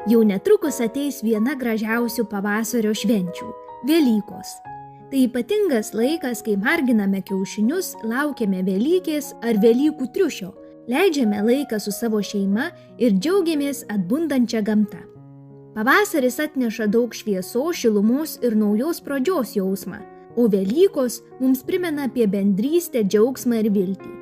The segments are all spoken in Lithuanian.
Jau netrukus ateis viena gražiausių pavasario švenčių – Velykos. Tai ypatingas laikas, kai marginame kiaušinius, laukiame Velykės ar Velykų triušio, leidžiame laiką su savo šeima ir džiaugiamės atbundančią gamtą. Pavasaris atneša daug šviesos, šilumos ir naujos pradžios jausmą, o Velykos mums primena apie bendrystę, džiaugsmą ir viltį.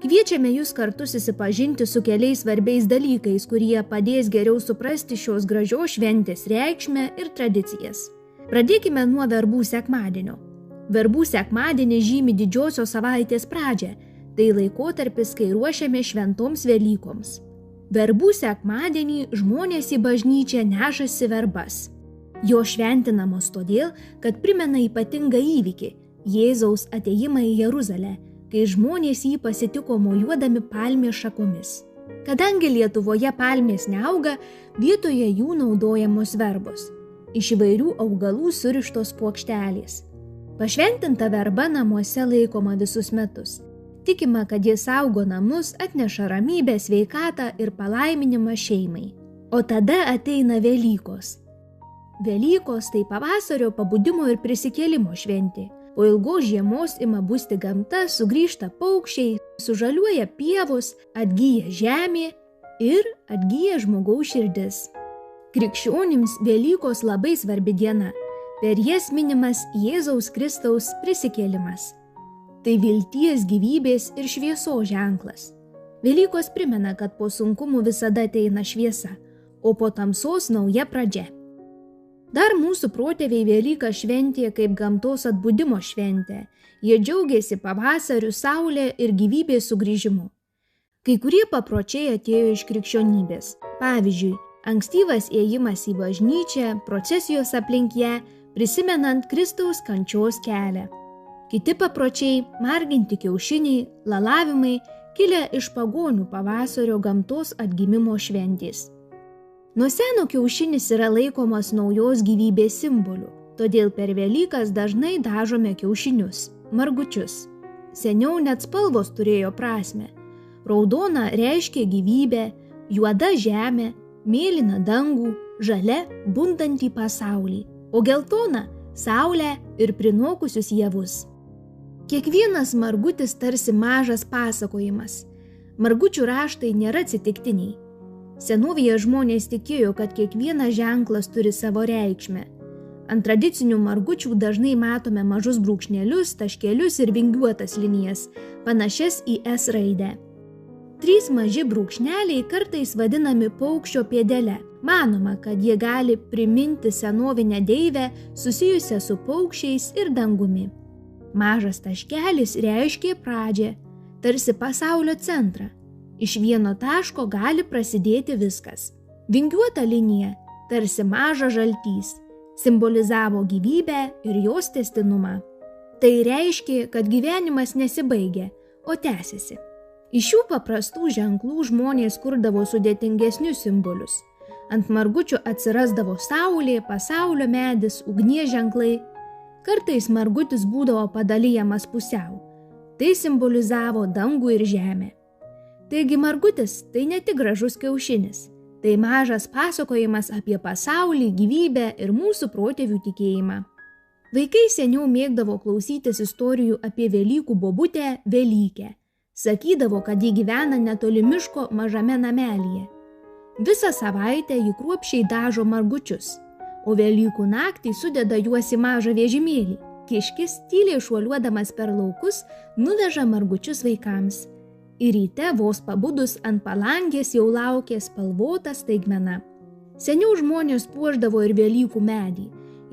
Kviečiame jūs kartu susipažinti su keliais svarbiais dalykais, kurie padės geriau suprasti šios gražios šventės reikšmę ir tradicijas. Pradėkime nuo verbų sekmadienio. Verbų sekmadienį žymi didžiosios savaitės pradžią, tai laikotarpis, kai ruošiame šventoms Velykoms. Verbų sekmadienį žmonės į bažnyčią nešasi verbas. Jo šventinamos todėl, kad primena ypatingą įvykį – Jėzaus atėjimą į Jeruzalę, kai žmonės jį pasitiko mojuodami palmės šakomis. Kadangi Lietuvoje palmės neauga, vietoje jų naudojamos verbos. Iš įvairių augalų surištos puokštelės. Pašventinta verba namuose laikoma visus metus. Tikima, kad jis saugo namus, atneša ramybę, sveikatą ir palaiminimą šeimai. O tada ateina Velykos. Velykos tai pavasario pabudimo ir prisikėlimo šventė. Po ilgos žiemos ima busti gamta, sugrįžta paukščiai, sužaliuoja pievos, atgyja žemė ir atgyja žmogaus širdis. Krikščionims Velykos labai svarbi diena. Per jas minimas Jėzaus Kristaus prisikėlimas. Tai vilties, gyvybės ir šviesos ženklas. Velykos primena, kad po sunkumų visada ateina šviesa, o po tamsos nauja pradžia. Dar mūsų protėviai Velyką šventė kaip gamtos atbudimo šventė. Jie džiaugiasi pavasariu, saulė ir gyvybės sugrįžimu. Kai kurie papročiai atėjo iš krikščionybės. Pavyzdžiui, ankstyvas ėjimas į bažnyčią, procesijos aplink ją, prisimenant Kristaus kančios kelią. Kiti papročiai – marginti kiaušiniai, lalavimai – kilę iš pagonių pavasario gamtos atgimimo šventės. Nuo seno kiaušinis yra laikomas naujos gyvybės simboliu, todėl per Velykas dažnai dažome kiaušinius, margučius. Seniau net spalvos turėjo prasmę. Raudona reiškia gyvybę, juoda žemė, mėlyna dangų, žalia bundantį pasaulį, o geltona saulę ir prinokusius javus. Kiekvienas margutis tarsi mažas pasakojimas. Margučių raštai nėra atsitiktiniai. Senovėje žmonės tikėjo, kad kiekvienas ženklas turi savo reikšmę. Ant tradicinių margučių dažnai matome mažus brūkšnelius, taškelius ir vingiuotas linijas, panašias į S raidę. 3 maži brūkšneliai kartais vadinami paukščio pėdele. Manoma, kad jie gali priminti senovinę deivę susijusią su paukščiais ir dangumi. Mažas taškelis reiškia pradžią, tarsi pasaulio centrą. Iš vieno taško gali prasidėti viskas. Vingiuota linija, tarsi mažas žaltys, simbolizavo gyvybę ir jos tęstinumą. Tai reiškia, kad gyvenimas nesibaigia, o tęsiasi. Iš šių paprastų ženklų žmonės kurdavo sudėtingesnius simbolius. Ant margučių atsirasdavo saulė, pasaulio medis, ugnies ženklai. Kartais margutis būdavo padalyjamas pusiau. Tai simbolizavo dangų ir žemę. Taigi margutis tai ne tik gražus kiaušinis, tai mažas pasakojimas apie pasaulį, gyvybę ir mūsų protėvių tikėjimą. Vaikai seniau mėgdavo klausytis istorijų apie Velykų bobutę Velykę. Sakydavo, kad ji gyvena netoli miško mažame namelyje. Visą savaitę ji kruopščiai dažo margučius, o Velykų naktį sudeda juos į mažą vežimėlį. Kiškis, tyliai šuoliuodamas per laukus, nuveža margučius vaikams. Ir ryte vos pabudus ant palangės jau laukė spalvota staigmena. Seniau žmonės puošdavo ir Velykų medį.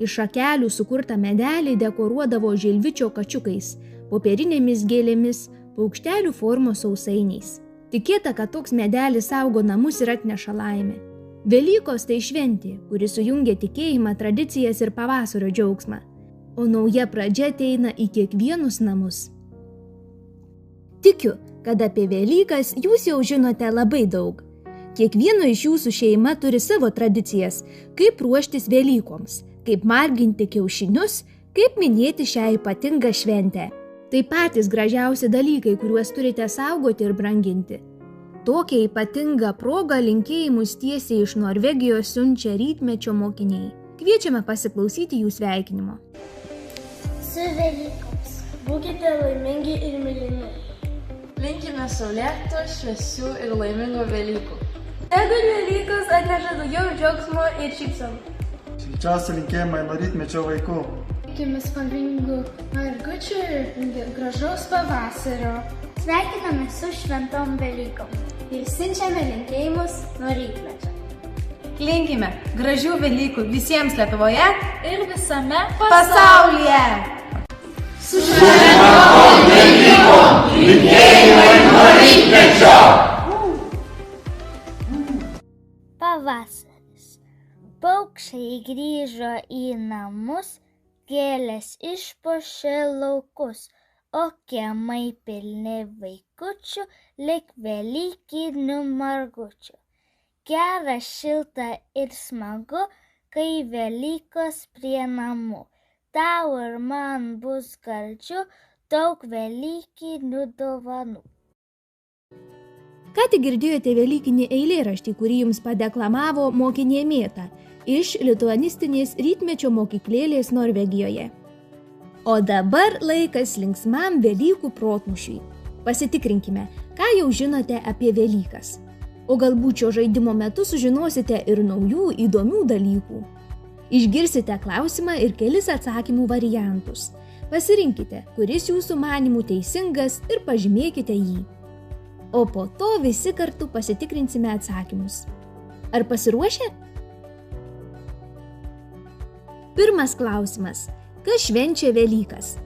Iš šakelių sukurtą medelį dekoruodavo žilvičio kačiukais, popierinėmis gėlėmis, paukštelių formos sausainiais. Tikėta, kad toks medelis saugo namus ir atneša laimę. Velykos tai šventė, kuri sujungia tikėjimą, tradicijas ir pavasario džiaugsmą. O nauja pradžia ateina į kiekvienus namus. Tikiu, kad apie Velykas jūs jau žinote labai daug. Kiekvieno iš jūsų šeima turi savo tradicijas, kaip ruoštis Velykoms, kaip marginti kiaušinius, kaip minėti šią ypatingą šventę. Tai patys gražiausi dalykai, kuriuos turite saugoti ir branginti. Tokią ypatingą progą linkėjimus tiesiai iš Norvegijos siunčia rytmečio mokiniai. Kviečiame pasiklausyti jų sveikinimo. Su Velykoms. Būkite laimingi ir mylimi. Linkime saulėtų, šviesių ir laimingų Velykų. Tegul Velykos atneša daugiau džiaugsmo ir šypsenų. Šilčiausi linkėjimai nuo rytmečio vaikų. Linkime spalvingų margučių ir gražaus pavasario. Sveikiname su šventom Velykom ir siunčiame linkėjimus nuo rytmečio. Linkime gražių Velykų visiems Lietuvoje Ir visame pasaulyje. Su šventom Velykom linkėjimai nuo rytmečio. Pavasaris. Paukščiai grįžo į namus, gėlės išpuošė laukus, o kiemai pilni vaikučių, lyg velykinių margučių. Gera, šilta ir smagu, kai Velykos prie namų. Tau ir man bus gardžių, daug velykinių dovanų. Ką tik girdėjote velykinį eilėraštį, kurį jums padeklamavo mokinė Mėta iš lituanistinės rytmečio mokyklėlės Norvegijoje. O dabar laikas linksmam Velykų protmūšiui. Pasitikrinkime, ką jau žinote apie Velykas. O galbūt šio žaidimo metu sužinosite ir naujų įdomių dalykų. Išgirsite klausimą ir kelis atsakymų variantus. Pasirinkite, kuris jūsų manymų teisingas ir pažymėkite jį. O po to visi kartu pasitikrinsime atsakymus. Ar pasiruošę? Pirmas klausimas. Kas švenčia Velykas?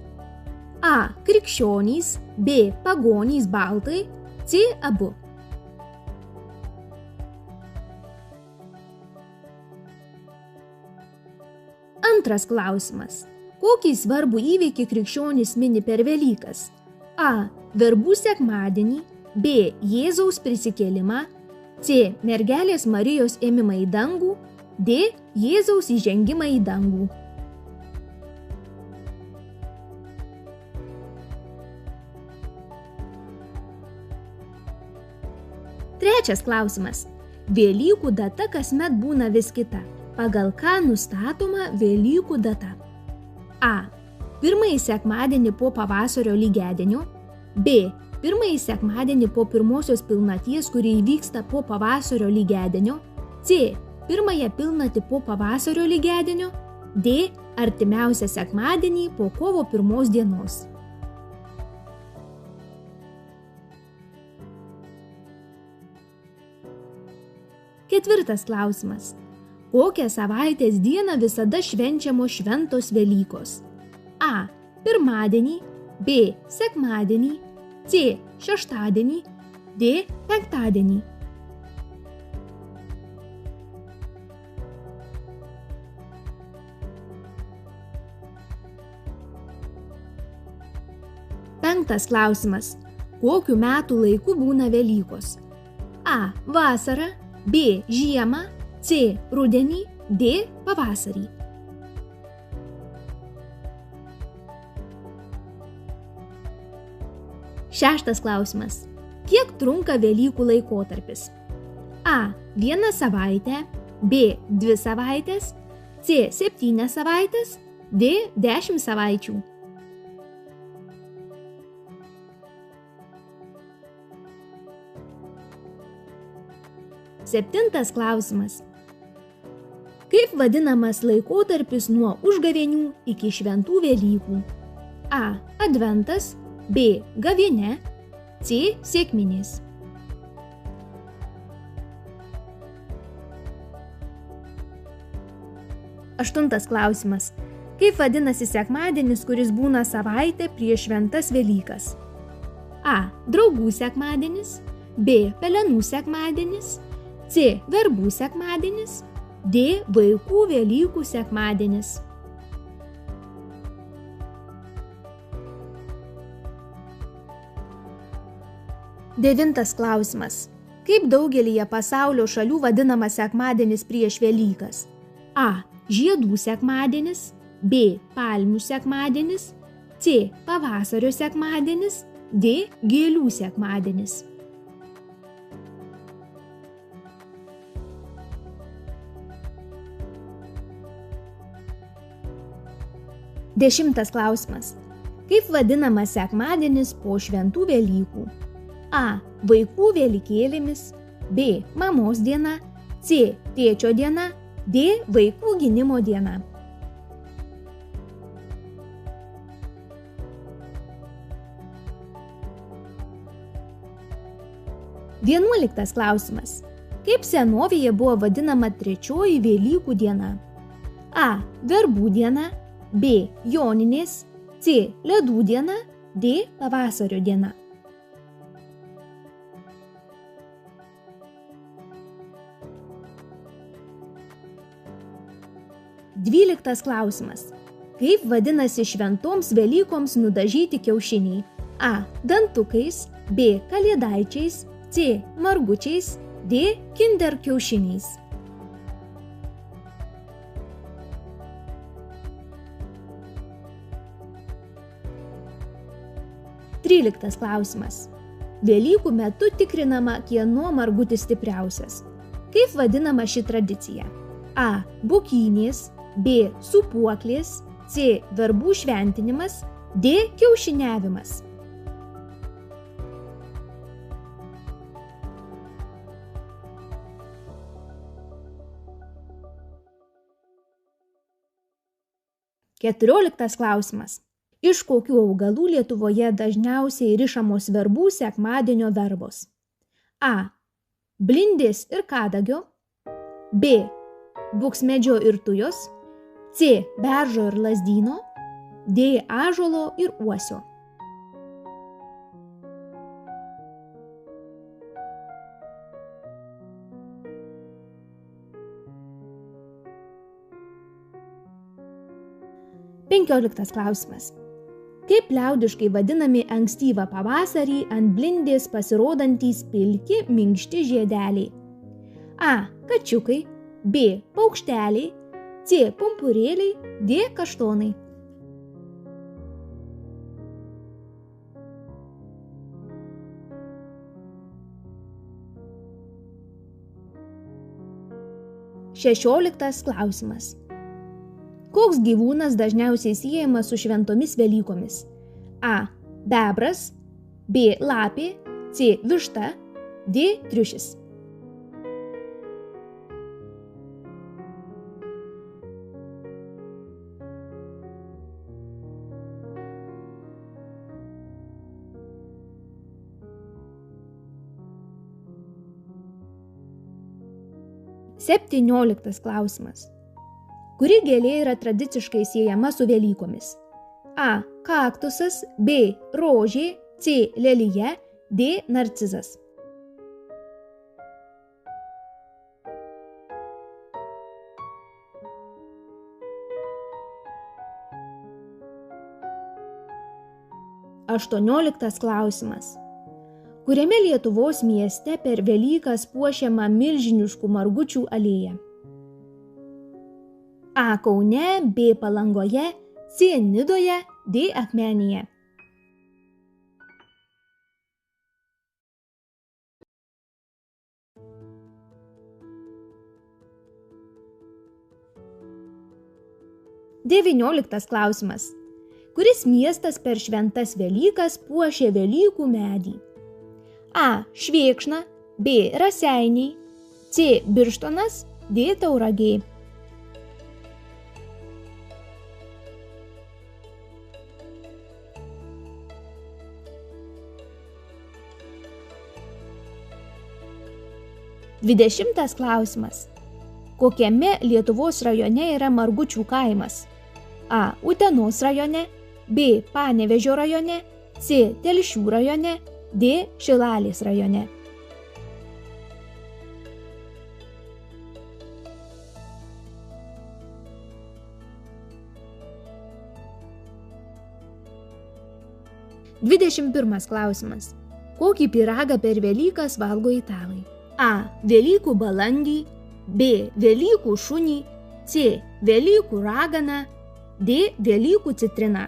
A. Krikščionys, B. Pagonys baltai, C. Abu. Antras klausimas. Kokį svarbų įvykį krikščionys mini per Velykas? A. Verbų sekmadienį, B. Jėzaus prisikėlimą, C. Mergelės Marijos ėmimą į dangų, D. Jėzaus įžengimą į dangų. Trečias klausimas. Velykų data kasmet būna vis kita. Pagal ką nustatoma Velykų data? A. Pirmąjį sekmadienį po pavasario lygiadienio, B. Pirmąjį sekmadienį po pirmosios pilnaties, kuri įvyksta po pavasario lygiadienio, C. Pirmąją pilnatį po pavasario lygiadienio, D. Artimiausią sekmadienį po kovo 1 dienos. Ketvirtas klausimas. Kokią savaitės dieną visada švenčiamos šventos Velykos? A. Pirmadienį, B. Sekmadienį, C. Šeštadienį, D. Penktadienį. Penktas klausimas. Kokiu metų laiku būna Velykos? A. Vasarą, B. Žiemą, C. Rudenį, D. Pavasarį. Šeštas klausimas. Kiek trunka Velykų laikotarpis? A. 1 savaitę, B. 2 savaitės, C. 7 savaitės, D. 10 savaičių. Septintas klausimas. Kaip vadinamas laikotarpis nuo užgavėnių iki šventų Velykų? A. Adventas, B. Gavėnia, C. Sekminės. Aštuntas klausimas. Kaip vadinasi sekmadienis, kuris būna savaitę prieš šventas Velykas? A. Draugų sekmadienis, B. Pelenų sekmadienis, C. Verbų sekmadienis, D. Vaikų Velykų sekmadienis. Devintas klausimas. Kaip daugelyje pasaulio šalių vadinamas sekmadienis prieš Velykas? A. Žiedų sekmadienis, B. Palmių sekmadienis, C. Pavasario sekmadienis, D. Gėlių sekmadienis. 10 klausimas. Kaip vadinamas sekmadienis po šventų Velykų? A. Vaikų Velykėlėmis, B. Mamos diena, C. Tėčio diena, D. Vaikų gynimo diena. Vienuoliktas klausimas. Kaip senovėje buvo vadinama trečioji Velykų diena? A. Verbų diena, B. Joninės, C. Ledų diena, D. Pavasario diena. Dvyliktas klausimas. Kaip vadinasi šventoms Velykoms nudažyti kiaušiniai? A. Dantukais, B. Kalėdaičiais, C. Margučiais, D. Kinder kiaušiniais. Tryliktas klausimas. Velykų metu tikrinama, kieno margutis stipriausias. Kaip vadinama ši tradicija? A. Bukynės, B. Sūpuoklės, C. Verbų šventinimas, D. Kiaušiniavimas. Keturioliktas klausimas. Iš kokių augalų Lietuvoje dažniausiai rišamos verbų sekmadienio verbos? A. Blindės ir kadagio, B. Buksmedžio ir tujos, C. Beržo ir lazdyno, D. Ąžuolo ir uosio. Penkioliktas klausimas. Kaip liaudiškai vadinami ankstyvą pavasarį ant blindės pasirodantys pilki minkšti žiedeliai? A. Kačiukai, B. Paukšteliai, C. Pumpurėliai, D. Kaštonai. Šešioliktas klausimas. Koks gyvūnas dažniausiai siejamas su šventomis Velykomis? A. Bebras, B. Lapė, C. Višta, D. Triušis. Septynioliktas klausimas. Kuri gėlė yra tradiciškai siejama su Velykomis? A. Kaktusas, B. Rožė, C. Lelija, D. Narcizas. Aštuonioliktas klausimas. Kuriame Lietuvos mieste per Velykas puošiama milžiniškų margučių alėja? A. Kaune, B. Palangoje, C. Nidoje, D. Akmenėje. Devynioliktas klausimas. Kuris miestas per šventas Velykas puošė Velykų medį? A. Švėkšna, B. Raseiniai, C. Birštonas, D. Tauragė. Dvidešimtas klausimas. Kokiame Lietuvos rajone yra Margučių kaimas? A. Utenos rajone, B. Panevėžio rajone, C. Telšių rajone, D. Šilalės rajone. Dvidešimt pirmas klausimas. Kokį pyragą per Velykas valgo italai? A. Velykų balandį, B. Velykų šunį, C. Velykų raganą, D. Velykų citriną.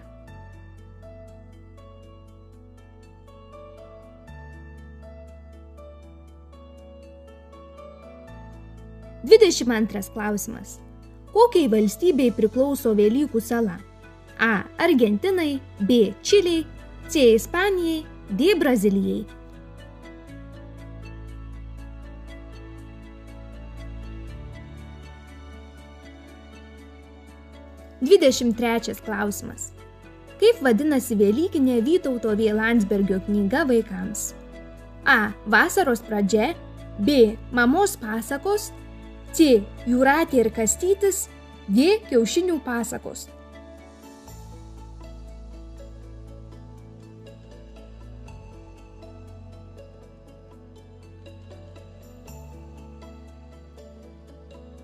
Dvidešimt antras klausimas. Kokiai valstybei priklauso Velykų sala? A. Argentinai, B. Čilei, C. Ispanijai, D. Brazilijai. Dvidešimt klausimas. Kaip vadinasi velykinė Vytauto V. Landsbergio knyga vaikams? A. Vasaros pradžia, B. Mamos pasakos, C. Jūratė ir Kastytis, D. Kiaušinių pasakos.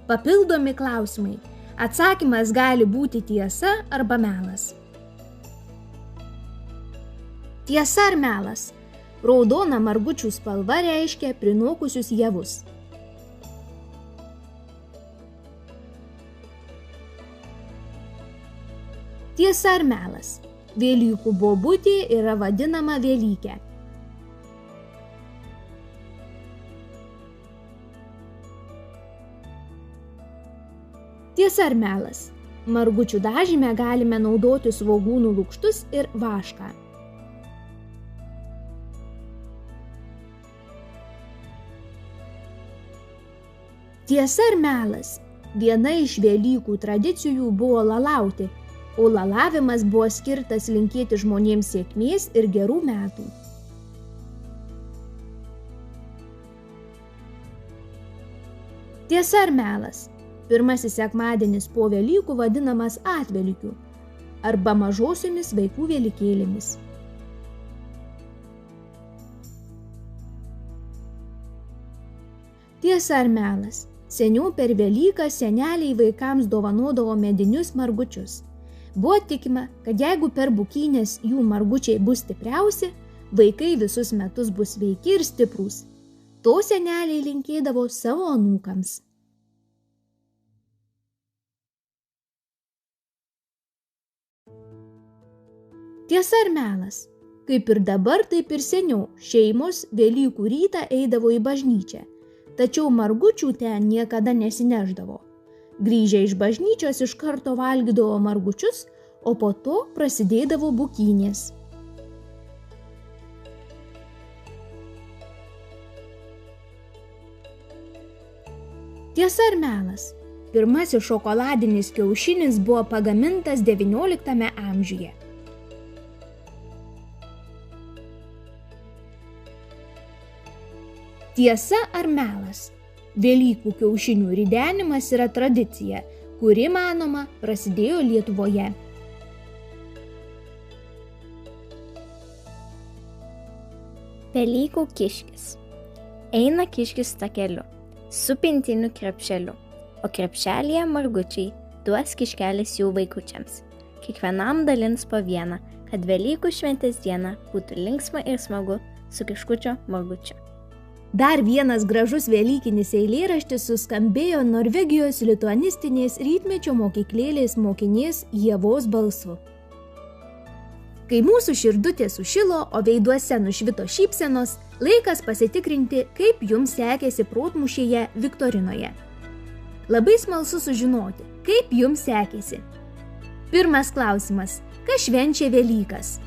Papildomi klausimai. Atsakymas gali būti tiesa arba melas. Tiesa ar melas? Raudona margučių spalva reiškia prinokusius javus. Tiesa ar melas? Velykų bobutė yra vadinama velykė. Tiesa ar melas? Margučių dažyme galime naudoti svogūnų lukštus ir vašką. Tiesa ar melas? Viena iš Velykų tradicijų buvo lalauti, o lalavimas buvo skirtas linkėti žmonėms sėkmės ir gerų metų. Tiesa ar melas? Pirmasis sekmadienis po Velykų vadinamas Atvelykiu arba mažosiomis vaikų velykėlėmis. Tiesa ar melas? Seniau per Velyką seneliai vaikams dovanodavo medinius margučius. Buvo tikima, kad jeigu per bukynės jų margučiai bus stipriausi, vaikai visus metus bus sveiki ir stiprūs. To seneliai linkėdavo savo anūkams. Tiesa ar melas? Kaip ir dabar, taip ir seniau šeimos Velykų rytą eidavo į bažnyčią, tačiau margučių ten niekada nesineždavo. Grįžę iš bažnyčios iš karto valgydavo margučius, o po to prasidėdavo bukynės. Tiesa ar melas? Pirmasis šokoladinis kiaušinis buvo pagamintas XIX amžiuje. Tiesa ar melas? Velykų kiaušinių ridenimas yra tradicija, kuri, manoma, prasidėjo Lietuvoje. Velykų kiškis. Eina kiškis takeliu, su pintiniu krepšeliu, o krepšelyje margučiai duos kiškelis jų vaikučiams. Kiekvienam dalins po vieną, kad Velykų šventės diena būtų linksma ir smagu su kiškučio margučiu. Dar vienas gražus velykinis eilėraštis suskambėjo Norvegijos lituanistinės rytmečio mokyklėlės mokinės Ievos balsu. Kai mūsų širdutė sušilo, o veiduose nušvito šypsenos, laikas pasitikrinti, kaip jums sekėsi protmūšėje Viktorinoje. Labai smalsu sužinoti, kaip jums sekėsi. Pirmas klausimas. Kas švenčia Velykas?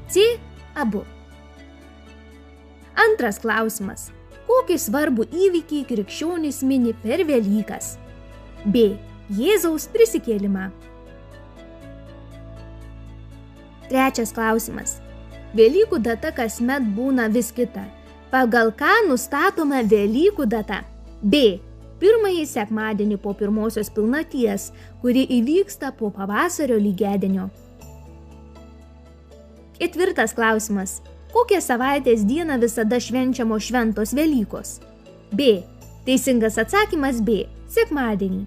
C. Abu. Antras klausimas. Kokį svarbų įvykį krikščionys mini per Velykas? B. Jėzaus prisikėlimą. Trečias klausimas. Velykų data kasmet būna vis kita. Pagal ką nustatoma Velykų data? B. Pirmąjį sekmadienį po pirmosios pilnaties, kuri įvyksta po pavasario lygiadienio. Ketvirtas klausimas. Kokią savaitės dieną visada švenčiamos šventos Velykos? B. Teisingas atsakymas B. Sekmadienį.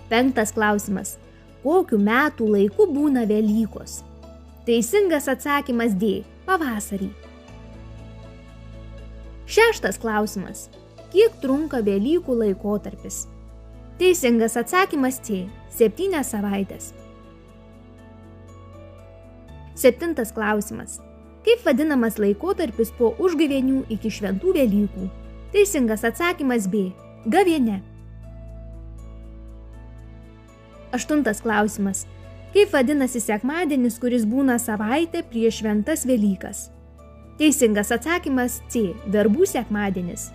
Penktas klausimas. Kokiu metų laiku būna Velykos? Teisingas atsakymas D. Pavasarį. Šeštas klausimas. Kiek trunka Velykų laikotarpis? Teisingas atsakymas C. 7 savaites. Septintas klausimas. Kaip vadinamas laikotarpis po užgavėnių iki šventų Velykų? Teisingas atsakymas B. Gavėnia. Aštuntas klausimas. Kaip vadinasi sekmadienis, kuris būna savaitę prieš šventas Velykas? Teisingas atsakymas C. Verbų sekmadienis.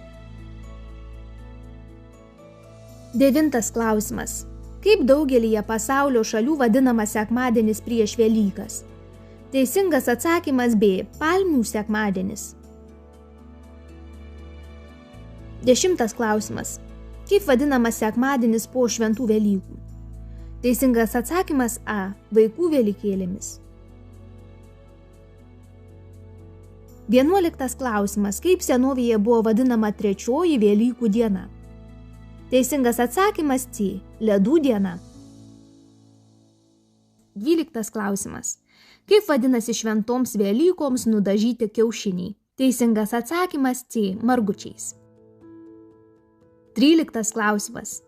9 klausimas. Kaip daugelyje pasaulio šalių vadinamas sekmadienis prieš Velykas? Teisingas atsakymas B. Palmių sekmadienis. 10 klausimas. Kaip vadinamas sekmadienis po šventų Velykų? Teisingas atsakymas A. Vaikų velykėlėmis. 11 klausimas. Kaip senovėje buvo vadinama trečioji Velykų diena? Teisingas atsakymas C. Ledų diena. 12 klausimas. Kaip vadinasi šventoms Velykoms nudažyti kiaušiniai? Teisingas atsakymas C. Margučiais. 13 klausimas.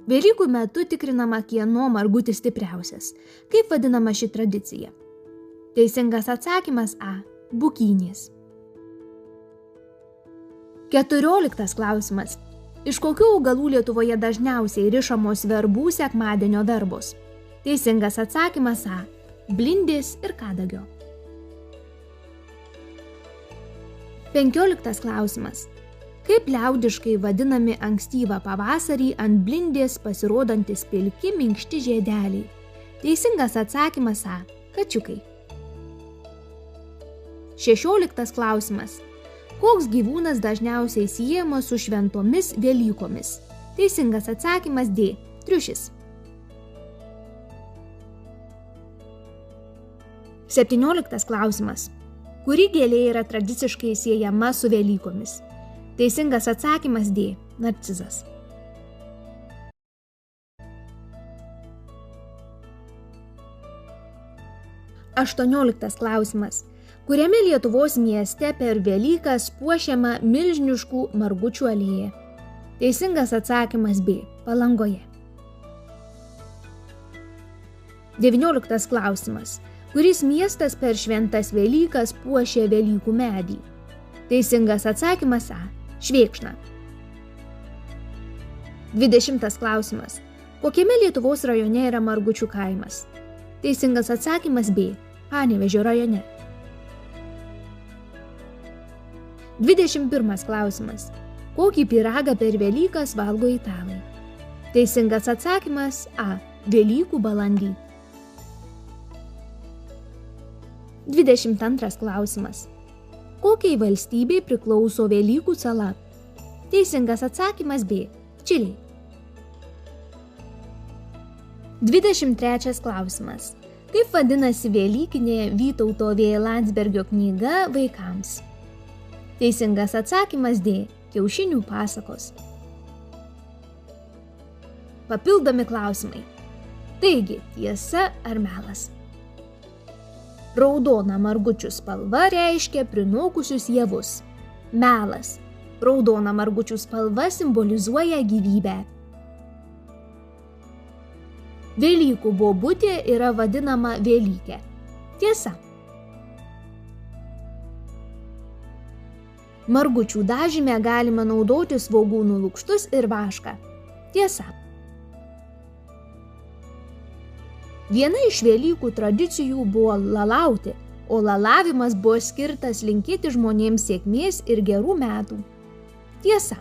Velykų metu tikrinama, kieno margutis stipriausias. Kaip vadinama ši tradicija? Teisingas atsakymas A. Bukynės. 14 klausimas. Iš kokių augalų Lietuvoje dažniausiai rišamos verbų sekmadienio verbos? Teisingas atsakymas A. Blindės ir kadagio. 15 klausimas. Kaip liaudiškai vadinami ankstyvą pavasarį ant blindės pasirodantis pilki minkšti žiedeliai? Teisingas atsakymas A. Kačiukai. 16 klausimas. Koks gyvūnas dažniausiai siejamas su šventomis Velykomis? Teisingas atsakymas D. Triušis. 17 klausimas. Kuri gėlė yra tradiciškai siejama su Velykomis? Teisingas atsakymas D. Narcizas. 18 klausimas. Kuriame Lietuvos mieste per Velykas puošiama milžiniškų margučių alėja? Teisingas atsakymas B. Palangoje. 19 klausimas. Kuris miestas per šventas Velykas puošia Velykų medį? Teisingas atsakymas A. Švėkšna. 20 klausimas. Kokiame Lietuvos rajone yra Margučių kaimas? Teisingas atsakymas B. Panevėžio rajone. 21 klausimas. Kokį pyragą per Velykas valgo italai? Teisingas atsakymas A. Velykų balandį. 22 klausimas. Kokiai valstybei priklauso Velykų sala? Teisingas atsakymas B. Čilei. 23 klausimas. Kaip vadinasi velykinė Vytauto V. Landsbergio knyga vaikams? Teisingas atsakymas D. Kiaušinių pasakos. Papildomi klausimai. Taigi, tiesa ar melas? Raudona margučių spalva reiškia prinokusius javus. Melas. Raudona margučių spalva simbolizuoja gyvybę. Velykų bobutė yra vadinama Velykė. Tiesa. Margučių dažyme galima naudoti svogūnų lukštus ir vašką. Tiesa. Viena iš Velykų tradicijų buvo lalauti, o lalavimas buvo skirtas linkėti žmonėms sėkmės ir gerų metų. Tiesa.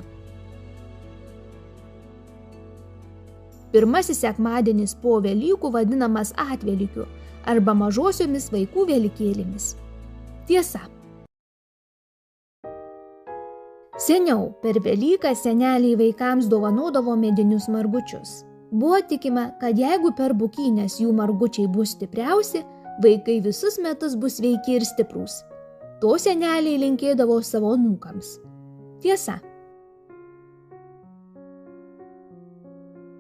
Pirmasis sekmadienis po Velykų vadinamas Atvelykiu arba mažosiomis vaikų velykėlėmis. Tiesa. Seniau per Velyką seneliai vaikams dovanodavo medinius margučius. Buvo tikima, kad jeigu per bukynes jų margučiai bus stipriausi, vaikai visus metus bus sveiki ir stiprūs. To seneliai linkėdavo savo anūkams. Tiesa.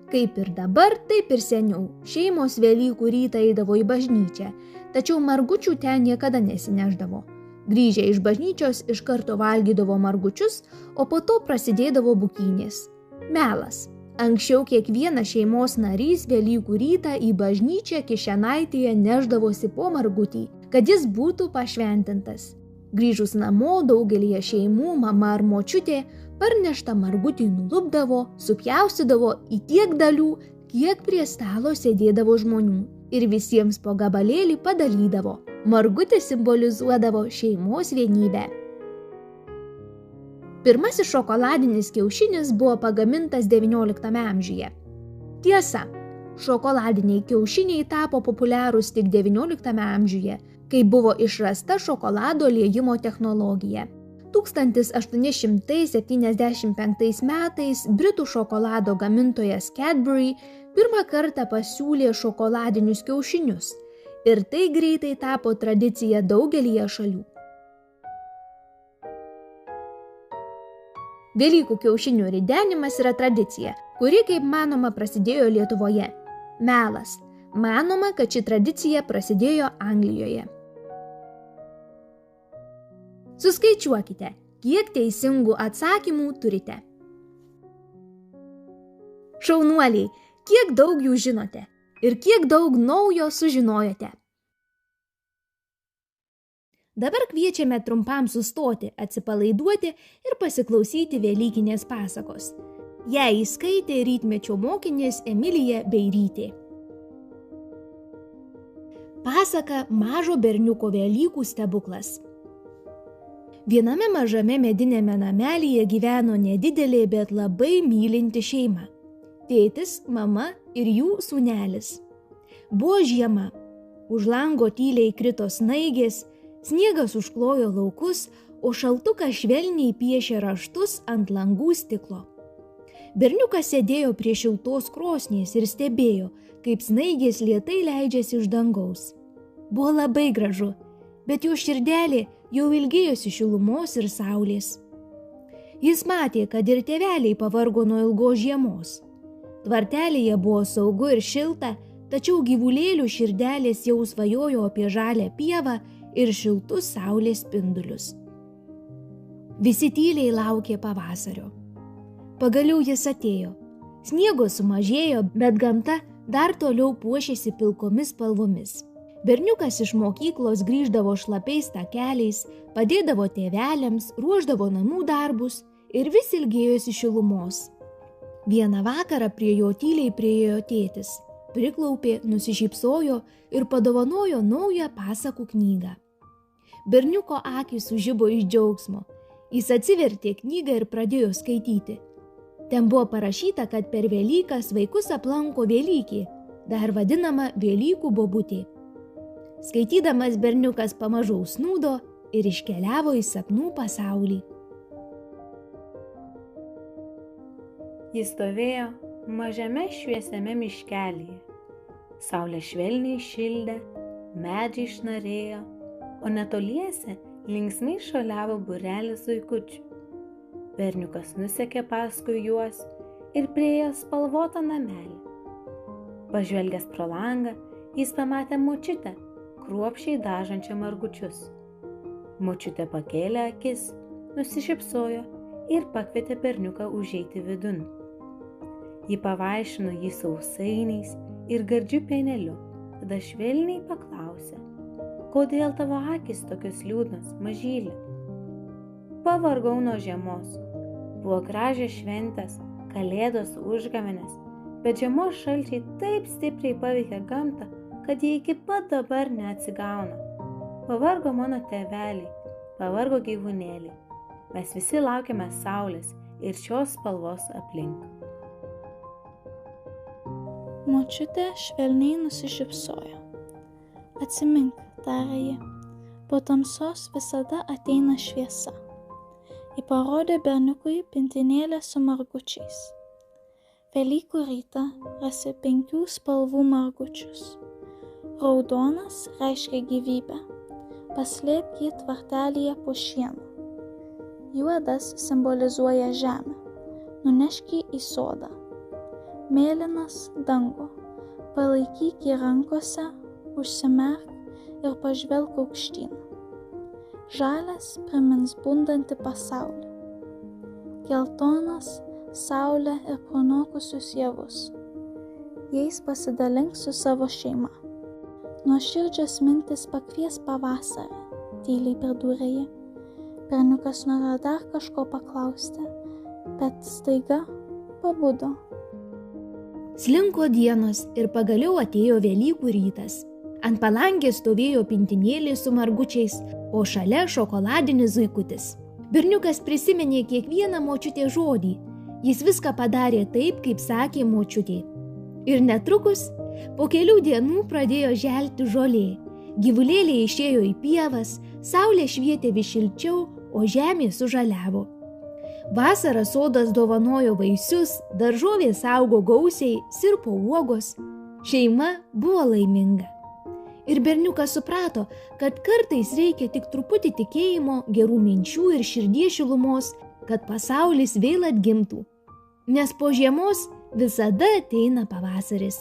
Kaip ir dabar, taip ir seniau, šeimos Velykų rytą eidavo į bažnyčią, tačiau margučių ten niekada nesineždavo. Grįžę iš bažnyčios iš karto valgydavo margučius, o po to prasidėdavo bukynės. Melas. Anksčiau kiekvienas šeimos narys Velykų rytą į bažnyčią kišenaitėje neždavosi po margutį, kad jis būtų pašventintas. Grįžus namo daugelyje šeimų mama ar močiutė parneštą margutį nulupdavo, supjaustydavo į tiek dalių, kiek prie stalo sėdėdavo žmonių. ir visiems po gabalėlį padalydavo. Margutė simbolizuodavo šeimos vienybę. Pirmasis šokoladinis kiaušinis buvo pagamintas XIX amžiuje. Tiesa, šokoladiniai kiaušiniai tapo populiarūs tik XIX amžiuje, kai buvo išrasta šokolado liejimo technologija. 1875 metais britų šokolado gamintojas Cadbury pirmą kartą pasiūlė šokoladinius kiaušinius ir tai greitai tapo tradicija daugelyje šalių. Velykų kiaušinių ridenimas yra tradicija, kuri, kaip manoma, prasidėjo Lietuvoje. Melas. Manoma, kad ši tradicija prasidėjo Anglijoje. Suskaičiuokite, kiek teisingų atsakymų turite. Šaunuoliai, kiek daug jų žinote ir kiek daug naujo sužinojote. Dabar kviečiame trumpam sustoti, atsipalaiduoti ir pasiklausyti velykinės pasakos. Ją įskaitė rytmečio mokinės Emilija Beirytė. Pasaka Mažo berniuko Velykų stebuklas. Viename mažame medinėme namelyje gyveno nedidelė, bet labai mylinti šeima. Tėtis, mama ir jų sūnelis. Buvo žiema. Už lango tyliai krito snaigės, sniegas užklojo laukus, o šaltukas švelniai piešė raštus ant langų stiklo. Berniukas sėdėjo prie šiltos krosnies ir stebėjo, kaip snaigės lėtai leidžiasi iš dangaus. Buvo labai gražu, bet jo širdelė jau ilgėjosi šilumos ir saulės. Jis matė, kad ir tėveliai pavargo nuo ilgos žiemos. Tvartelėje buvo saugu ir šilta, tačiau gyvulėlių širdelės jau svajojo apie žalią pievą ir šiltus saulės spindulius. Visi tyliai laukė pavasario. Pagaliau jis atėjo. Sniego sumažėjo, bet gamta dar toliau puošėsi pilkomis spalvomis. Berniukas iš mokyklos grįždavo šlapiais takeliais, padėdavo tėveliams, ruošdavo namų darbus ir vis ilgėjosi šilumos. Vieną vakarą prie jo tyliai priėjo tėtis, priklaupė, nusišypsojo ir padovanojo naują pasakų knygą. Berniuko akys sužibo iš džiaugsmo. Jis atsivertė knygą ir pradėjo skaityti. Ten buvo parašyta, kad per Velykas vaikus aplanko Velykė, dar vadinama Velykų bobutė. Skaitydamas berniukas pamažu užsnūdo ir iškeliavo į sapnų pasaulį. Jis stovėjo mažame šviesiame miškelyje. Saulė švelniai šildė, medžiai šnarėjo, o netoliese linksmai šuoliavo būrelis vaikučių. Berniukas nusekė paskui juos ir priėjo spalvotą namelį. Pažvelgęs pro langą, jis pamatė močiutę, kruopščiai dažančią margučius. Močiutė pakėlė akis, nusišypsojo ir pakvietė berniuką užeiti vidun. Ji pavaišino jį sausainiais ir gardžiu pieneliu, tada švelniai paklausė: kodėl tavo akys tokios liūdnos, mažylė? Pavargau nuo žiemos. Buvo gražios šventės, kalėdos, užgavėnės, bet žiemos šalčiai taip stipriai paveikė gamtą, kad jie iki pat dabar neatsigauna. Pavargo mano tėveliai, pavargo gyvūnėliai. Mes visi laukiame saulės ir šios spalvos aplink. Močiutė švelniai nusišypsojo. Atsimink, tarė ji, po tamsos visada ateina šviesa. Ji parodė berniukui pintinėlę su margučiais. Velykų rytą rasi 5 spalvų margučius. Raudonas reiškia gyvybę. Paslėpk jį tvartelėje po šienu. Juodas simbolizuoja žemę. Nunešk jį į sodą. Mėlynas dangų. Palaikyk jį rankose, užsimerk ir pažvelk aukštyn. Žalias primins bundantį pasaulį. Geltonas saulę ir pranokusius javus. Jais pasidalink su savo šeima. Nuoširdžios mintis pakvies pavasarį, tyliai pridūrė ji. Berniukas norėjo dar kažko paklausti, bet staiga pabudo. Slinko dienos ir pagaliau atėjo Velykų rytas. Ant palangės stovėjo pintinėlė su margučiais, o šalia šokoladinis zuikutis. Berniukas prisiminė kiekvieną močiutės žodį. Jis viską padarė taip, kaip sakė močiutė. Ir netrukus, po kelių dienų pradėjo želti žolė. Gyvulėliai išėjo į pievas, saulė švietė vis šilčiau, o žemė sužaliavo. Vasarą sodas dovanojo vaisius, daržovės augo gausiai, sirpo uogos. Šeima buvo laiminga. Ir berniukas suprato, kad kartais reikia tik truputį tikėjimo, gerų minčių ir širdies šilumos, kad pasaulis vėl atgimtų. Nes po žiemos visada ateina pavasaris.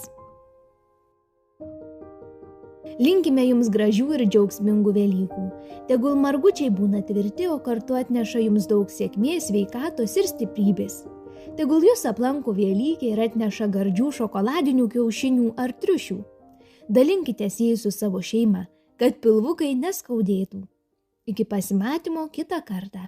Linkime jums gražių ir džiaugsmingų Velykų. Tegul margučiai būna tvirti, o kartu atneša jums daug sėkmės, sveikatos ir stiprybės. Tegul jūs aplanko Velykiai ir atneša gardžių šokoladinių kiaušinių ar triušių. Dalinkitės jais su savo šeima, kad pilvukai neskaudėtų. Iki pasimatymo kitą kartą.